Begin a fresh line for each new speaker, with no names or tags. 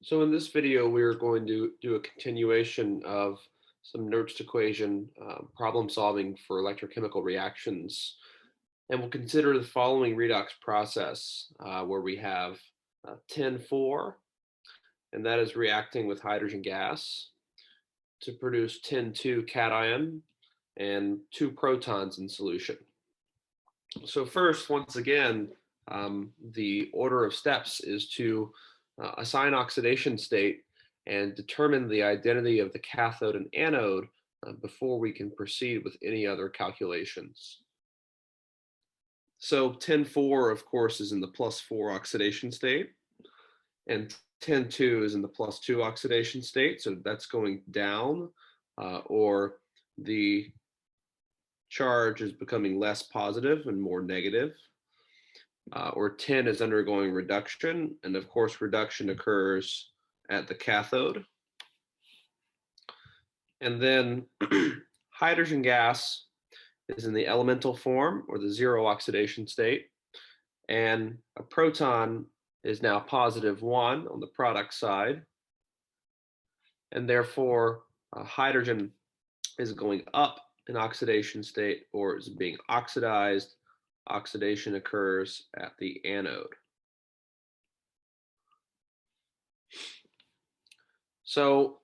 So in this video, we're going to do a continuation of some Nernst equation problem solving for electrochemical reactions. And we'll consider the following redox process where we have 10,4, and that is reacting with hydrogen gas to produce 10,2 cation and 2 protons in solution. So first, once again, the order of steps is to assign oxidation state and determine the identity of the cathode and anode before we can proceed with any other calculations. So 10,4, of course, is in the +4 oxidation state, and 10,2 is in the +2 oxidation state, so that's going down, or the charge is becoming less positive and more negative. Or 10 is undergoing reduction, and of course reduction occurs at the cathode. And then hydrogen gas is in the elemental form, or the 0 oxidation state, and a proton is now +1 on the product side, and therefore hydrogen is going up in oxidation state, or is being oxidized. Oxidation occurs at the anode. So